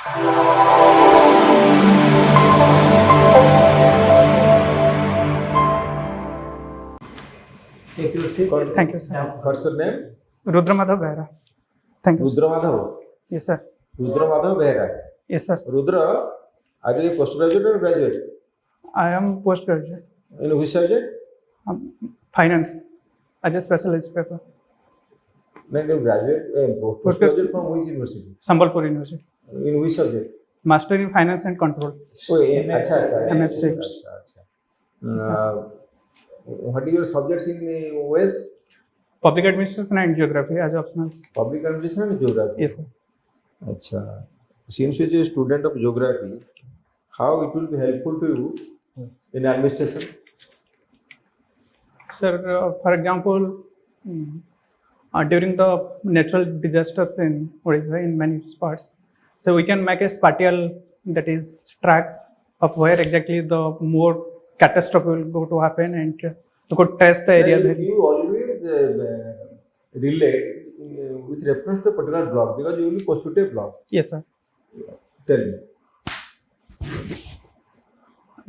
Take your seat. Thank you, sir. What's your name? Rudra Madhav Behra. Thank you. Sir. Rudra Madhav. Yes, sir. Rudra Madhav Behra. Yes, sir. Rudra, are you a postgraduate or graduate? I am postgraduate. In which subject? Finance. I just specialized paper. No, you graduate, postgraduate from which university? Sambalpur University. In which subject? Master in Finance and Control. Oh, अच्छा. MFC. अच्छा. What are your subjects in OS? Public Administration and Geography as optional. Public Administration and Geography. Yes, sir. अच्छा. Since you are a student of geography, how it will be helpful to you in administration? Sir, for example, during the natural disasters in Odisha in many spots, so we can make a spatial, that is, track of where exactly the more catastrophe will go to happen, and you could test the area. You always relate with reference to a particular block because you will be posted to a block. Yes, sir. Tell me.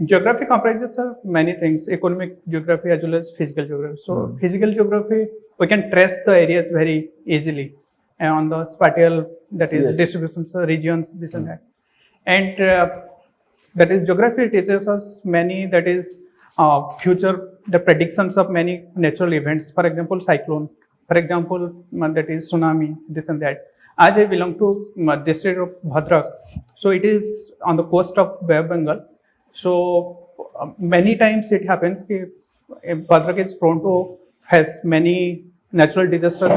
Geography comprises of many things: economic geography as well as physical geography. So, physical geography, we can trace the areas very easily, and on the spatial, that is, distributions, regions, this and that. And that is, geography teaches us many, that is, future, the predictions of many natural events. For example, cyclone. For example, that is tsunami, this and that. As I belong to district of Bhadrak, so it is on the coast of Bay of Bengal. So many times it happens that Bhadrak is prone to face many natural disasters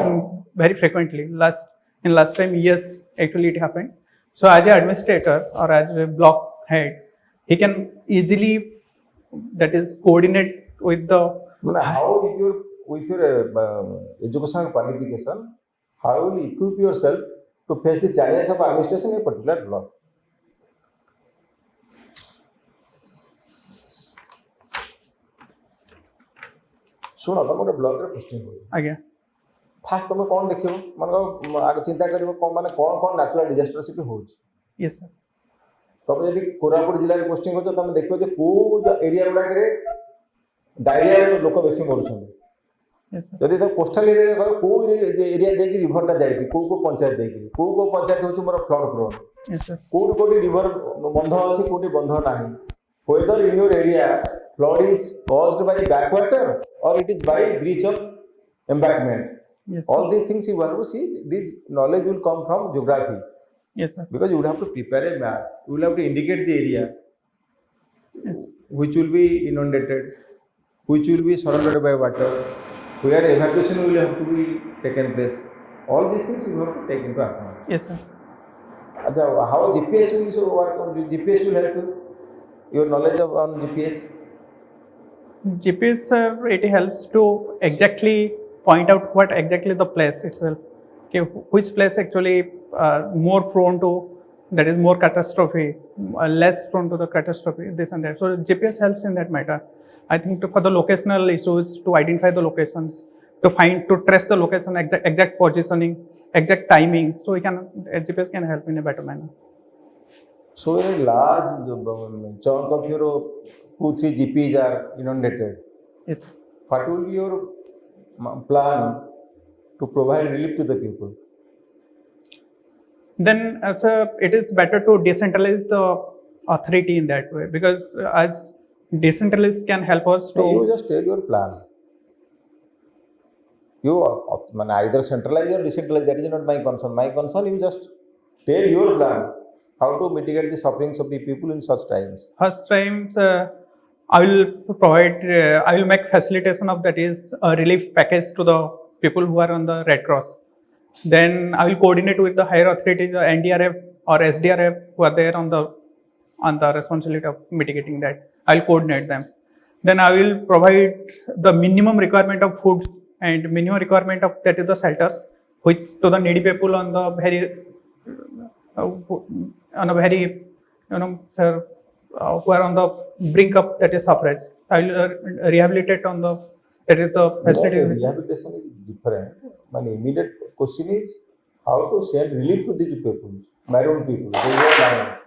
very frequently. Last time, yes, actually it happened. So as an administrator or as a block head, he can easily, that is, coordinate with the. How with your educational qualification, how will you equip yourself to face the challenge of administration in a particular block? ଶୁଣ ତମ ଗୋଟେ ବ୍ଲକରେ posting କରିବ ଆଜ୍ଞା first ତମେ କ'ଣ ଦେଖିବ ମାନେ ଆଗ ଚିନ୍ତା କରିବ କ'ଣ ମାନେ କ'ଣ ନ୍ୟାଚୁରାଲ ଡିଜାଷ୍ଟର ସେଠି ହେଉଛି। yes sir ତମେ ଯଦି କୋରାପୁଟ ଜିଲ୍ଲାରେ ପୋଷ୍ଟିଂ କରୁଛ ତମେ ଦେଖିବ ଯେ କୋଉ ଏରିଆ ଗୁଡ଼ାକରେ ଡାଇରିଆରେ ଲୋକ ବେଶୀ ମରୁଛନ୍ତି। ଯଦି ତମେ କୋଷ୍ଟାଲ ଏରିଆରେ କହିବ କୋଉ ଏରିଆ ଦେଇକି ରିଭରଟା ଯାଇଛି କୋଉ ପଞ୍ଚାୟତ ଦେଇକି କୋଉ ପଞ୍ଚାୟତ ହେଉଛି ମୋର ଫ୍ଲଡ୍ ପ୍ରୋନ୍ କୋଉଠି ରିଭର ବନ୍ଧ ଅଛି କୋଉଠି ବନ୍ଧ ନାହିଁ whether in your area flood is caused by backwater or it is by breach of embankment. Yes, all these things you want to see, this knowledge will come from geography. Yes sir Because you will have to prepare a map, you will have to indicate the area which will be inundated, which will be surrounded by water, where evacuation will have to be taken place. All these things you have to take into account. yes sir Achha, how GPS will work on GPS will help you? Your knowledge on GPS? GPS, sir, it helps to exactly point out what exactly the place itself, okay, which place actually more prone to, that is, more catastrophe, less prone to the catastrophe, this and that. So GPS helps in that matter. I think for the locational issues, to identify the locations, to trace the location, exact positioning, exact timing. So GPS can help in a better manner. So in a large chunk of your 2-3 GPs are inundated. Yes. What will be your plan to provide relief to the people? Then, it is better to decentralize the authority in that way, because as decentralized can help us to. You just tell your plan. You either centralize or decentralize. That is not my concern. My concern, you just tell your plan. How to mitigate the sufferings of the people in such times? First times, I will provide, I will make facilitation of, that is, a relief package to the people who are on the Red Cross. Then I will coordinate with the higher authorities, NDRF or SDRF, who are there on the responsibility of mitigating that. I will coordinate them. Then I will provide the minimum requirement of food and minimum requirement of, that is, the shelters, which to the needy people on the very sir, who are on the brink of, that is, suffrage. I will rehabilitate on the, that is, the facility. Rehabilitation is different. My immediate question is how to send relief to these people. maroon people. They wear maroon.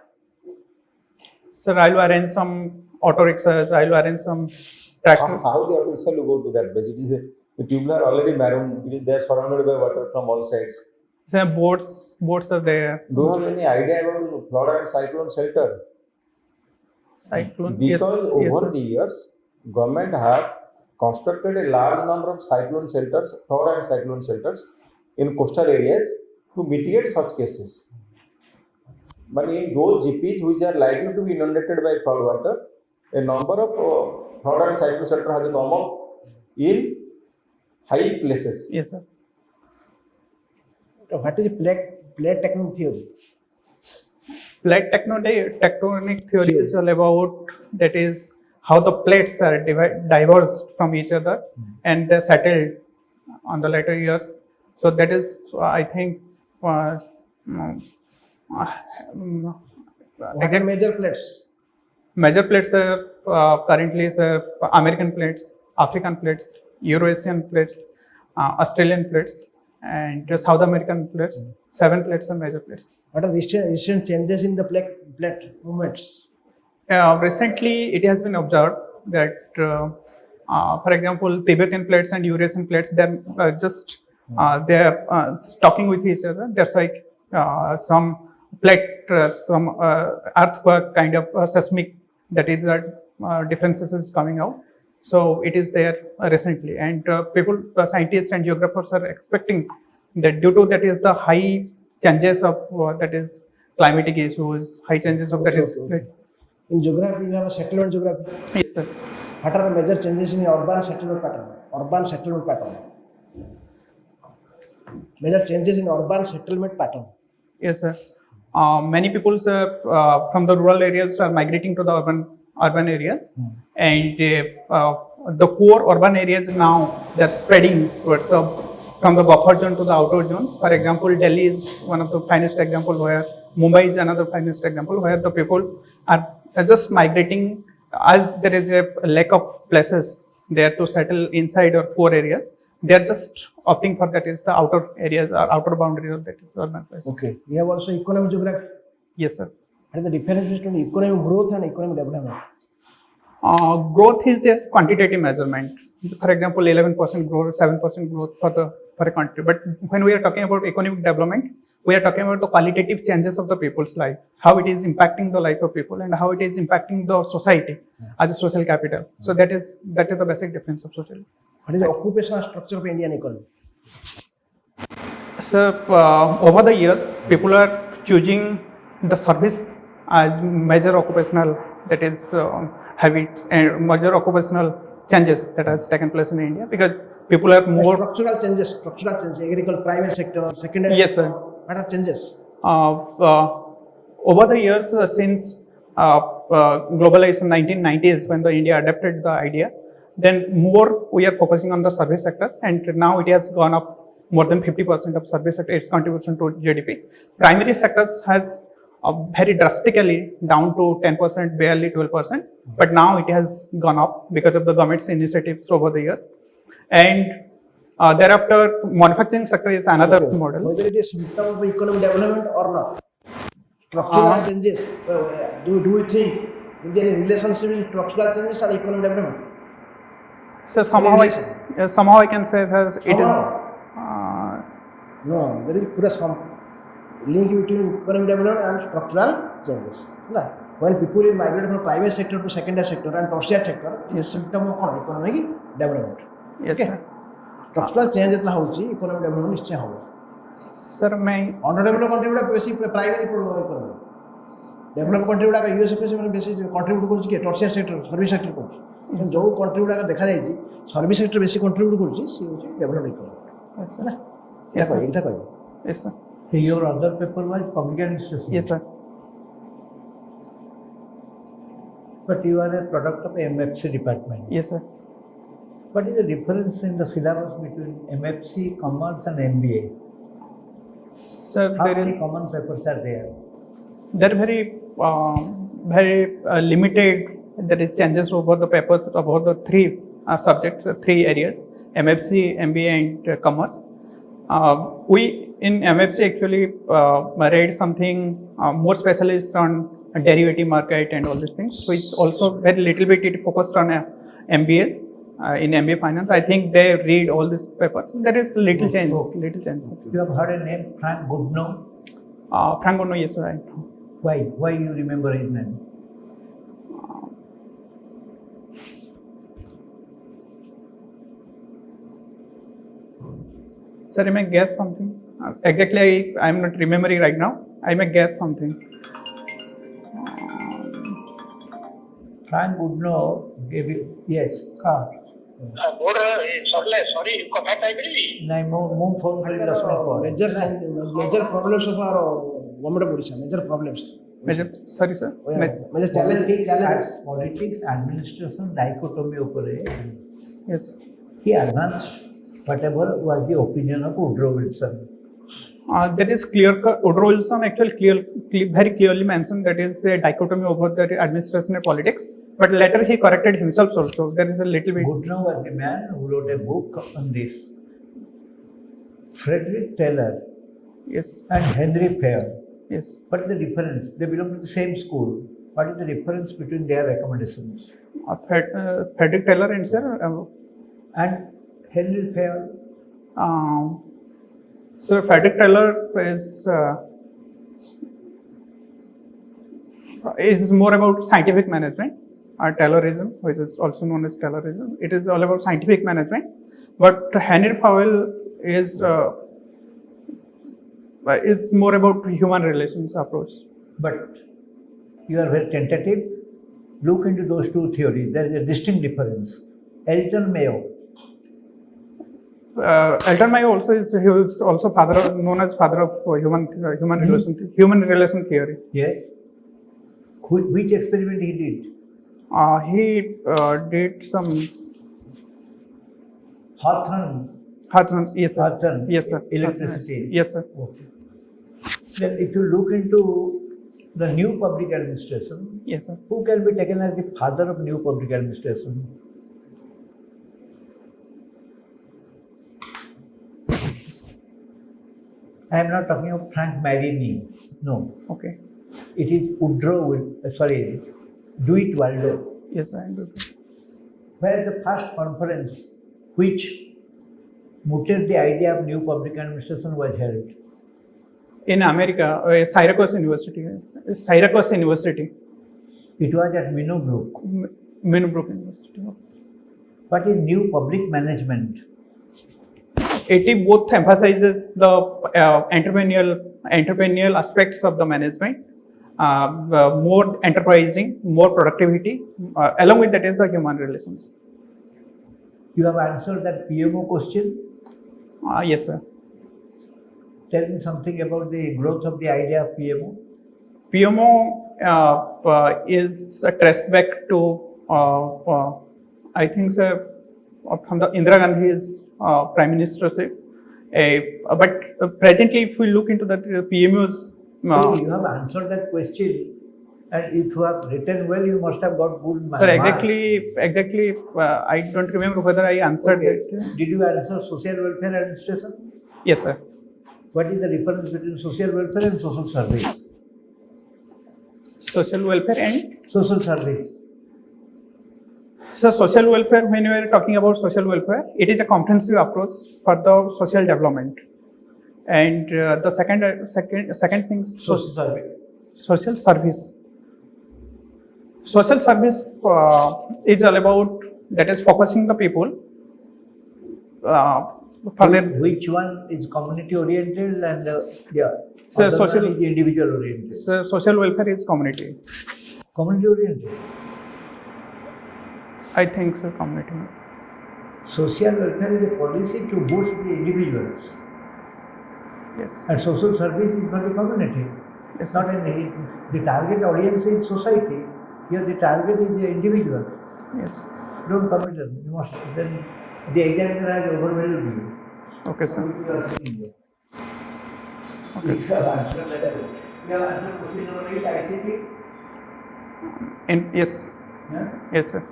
Sir, I'll arrange some auto rickshaws. I'll arrange some tractors. How the auto rickshaw will go to that place? It is the tubular already maroon. They are surrounded by water from all sides. Sir, boats are there. Do you have any idea about flood and cyclone shelter? Cyclone. Because yes, over sir. the years, government have constructed a large number of cyclone shelters, flood and cyclone shelters in coastal areas to mitigate such cases. But in those GPs which are likely to be inundated by flood water, a number of flood and cyclone shelter has come up in high places. Yes, sir. What is plate tectonic theory? Plate tectonic theory is all about that is how the plates are diverged from each other and they settled on the later years. So that is, I think, What are major plates? major plates are currently American plates, African plates, Eurasian plates, Australian plates, and South American plates. 7 plates are major plates. What are recent changes in the plate movements? Recently, it has been observed that, for example, Tibetan plates and Eurasian plates, they're talking with each other. There's like some plate, some earthquake kind of seismic that is differences is coming out. So it is there recently, and scientists and geographers are expecting that due to that is the high changes of that is climatic issues, high changes of that is. Okay. In geography, we have a settlement geography. Yes, sir. What are the major changes in urban settlement pattern? Urban settlement pattern. Major changes in urban settlement pattern. Yes, sir. Many people from the rural areas are migrating to the urban areas, and the core urban areas now they're spreading towards from the buffer zone to the outer zones. For example, Delhi is one of the finest example where Mumbai is another finest example where the people are just migrating as there is a lack of places there to settle inside or core areas. They are just opting for that is the outer areas or outer boundaries of that is urban places. Okay. We have also economic geography. Yes, sir. What is the difference between economic growth and economic development? Growth is a quantitative measurement. For example, 11% growth, 7% growth for a country. But when we are talking about economic development, we are talking about the qualitative changes of the people's life, how it is impacting the life of people and how it is impacting the society as a social capital. So that is the basic difference of social. What is the occupational structure of Indian economy? So over the years, people are choosing the service as major occupational that is habits and major occupational changes that has taken place in India because people are more Structural changes, agriculture, private sector, secondary Yes, sector. sir. What are changes? Over the years since globalization 1990s when the India adapted the idea, then more we are focusing on the service sectors and now it has gone up more than 50% of service sector, its contribution to GDP. Primary sectors has very drastically down to 10%, barely 12%, but now it has gone up because of the government's initiatives over the years. And thereafter, manufacturing sector is another model. Whether it is symptom of economic development or not. Structural changes. Do you think is there any relationship between structural changes and economic development? So somehow I can say that it is. Somehow? No, there is pura some link between economic development and structural changes. When people migrate from private sector to secondary sector and tertiary sector, it is symptom of economic development. Yes, Okay. sir. Structural changes la hochi economic development निश्चय होगा. Sir, मैं Underdeveloped country गुड़ा बेसी private economy. Developed country गुड़ा का US पे से बेसी contribute करूँ कि tertiary sector, service sector करूँ. जो country गुड़ा का देखा जाए जी service sector बेसी contribute करूँ जी सी होची developed economy. yes, sir. Yes, sir. sir. Yes, sir. Your other paper was public administration. Yes, sir. But you are a product of MFC department. Yes, sir. What is the difference in the syllabus between MFC, Commerce and MBA? Sir, How many common papers are there? there are very limited. There is changes over the papers about the three subjects, 3 areas: MFC, MBA, and commerce. We in MFC actually I read something more specialist on derivative market and all these things. So it's also very little bit it focused on MBAs in MBA finance. I think they read all these papers. There is little chance, little chance. You have heard a name, Frank Goodnow? Frank Goodnow, yes, sir. I know. Why? Why you remember his name? Sir, I may guess something. Exactly, I am not remembering right now. I may guess something. Frank Goodnow gave you, yes. ମୋର ସରିଲା ସରି କଥା କହିପାରିବି ନାଇଁ ମୁଁ phone କରି 10 minute ପରେ major problems of our government of Odisha, major problems. Sorry, sir. Major challenges. Politics administration dichotomy ଉପରେ Yes. he advanced whatever was the opinion of Woodrow Wilson. That is clear. Woodrow Wilson actually very clearly mentioned that is a dichotomy over the administration and politics. But later he corrected himself also. There is a little bit. Goodnow was the man who wrote a book on this. Frederick Taylor Yes. and Henry Fair. Yes. What is the difference? They belong to the same school. What is the difference between their recommendations? Frederick Taylor and sir. And Henry Fair? So Frederick Taylor is more about scientific management, Taylorism, which is also known as Taylorism. It is all about scientific management. But Henry Fowell is more about human relations approach. But you are very tentative. Look into those two theories. There is a distinct difference. Elton Mayo. Elton Mayo also he was also known as father of human relation theory. Yes. Which experiment he did? He did some Hawthorne. Yes, sir. Hawthorne. Yes, sir. Electricity. Yes, sir. Okay. Then if you look into the new public administration, Yes, sir. who can be taken as the father of new public administration? I am not talking of Frank Marini. No. Okay. It is Dwight Waldo. Yes, I do. Where the first conference which mooted the idea of new public administration was held. In America, Syracuse University. It was at Minnowbrook. Minnowbrook University. What is new public management? It both emphasizes the entrepreneurial aspects of the management, more enterprising, more productivity. Along with that is the human relations. You have answered that PMO question. Yes, sir. Tell me something about the growth of the idea of PMO. PMO is traced back to, I think, sir, from the Indira Gandhi's prime ministership. But presently, if we look into the PMO's. You have answered that question, and if you have written well, you must have got good marks. Sir, exactly. I don't remember whether I answered it. Did you answer social welfare administration? Yes, sir. What is the difference between social welfare and social service? Social welfare and Social service. so social welfare. When we are talking about social welfare, it is a comprehensive approach for the social development. And the second thing, Social service. social service. Social service is all about that is focusing the people for their. Which one is community oriented and So other social- one is individual oriented? So social welfare is community. Community oriented. I think so, community. Social welfare is a policy to boost the individuals, Yes. and social service is for the community. Yes, It's not the target audience is society. Here the target is the individual. Yes. Don't commit them. You must then the examiner has overwhelmed you. Okay, sir. You are thinking there. Okay. You have answered that. You have answered question number 8 ICT. And yes, Yeah? yes, sir.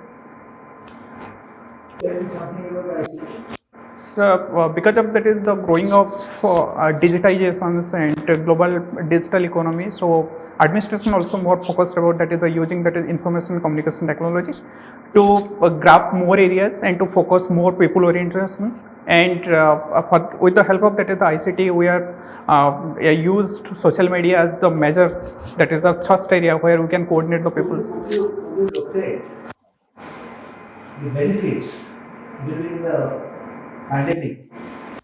Tell me something about ICT. So, because of that is the growing of digitizations and global digital economy. So, administration also more focused about that is the using that is information and communication technology to grab more areas and to focus more people orientation. And with the help of that is the ICT, we are used social media as the measure, that is the thrust area where we can coordinate the people. Would you locate the benefits during the pandemic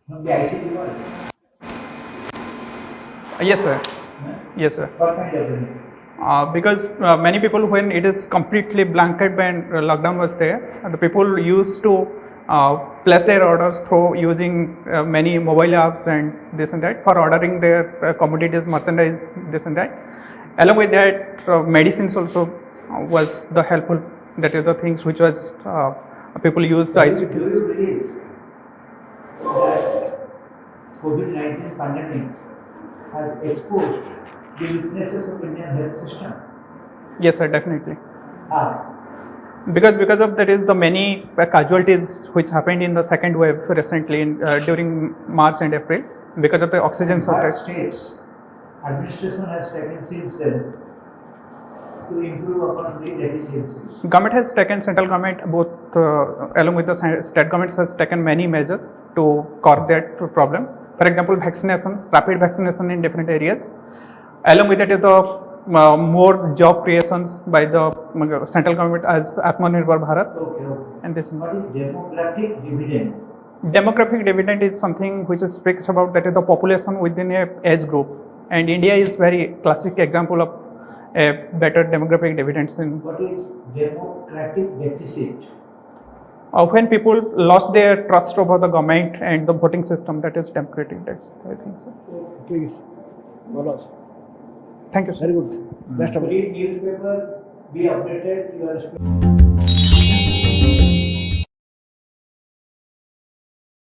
from the ICT world? Yes, sir. Huh? Yes, sir. What kind of benefit? Because many people, when it is completely blanket when lockdown was there, the people used to place their orders through using many mobile apps and this and that for ordering their commodities, merchandise, this and that. Along with that, medicines also was the helpful. That is the things which was people used the Do ICT. you believe that COVID-19 pandemic has exposed the weaknesses of Indian health system? Yes, sir, definitely. How? Because of that is the many casualties which happened in the second wave recently during March and April because of the oxygen What shortage. steps administration has taken since then to improve upon the deficiencies? Government has taken, central government both along with the state governments has taken many measures to curb that problem. For example, vaccinations, rapid vaccination in different areas. Along with that is the more job creations by the central government as Atmanirbhar Bharat Okay. and this. What is demographic dividend? Demographic dividend is something which is speaks about that is the population within a age group, and India is very classic example of a better demographic dividends in What is democratic deficit? when people lost their trust over the government and the voting system. That is democratic deficit, I think so. Please. Follow. Thank you, sir. Very good. Best of luck. Read newspaper, be updated, you are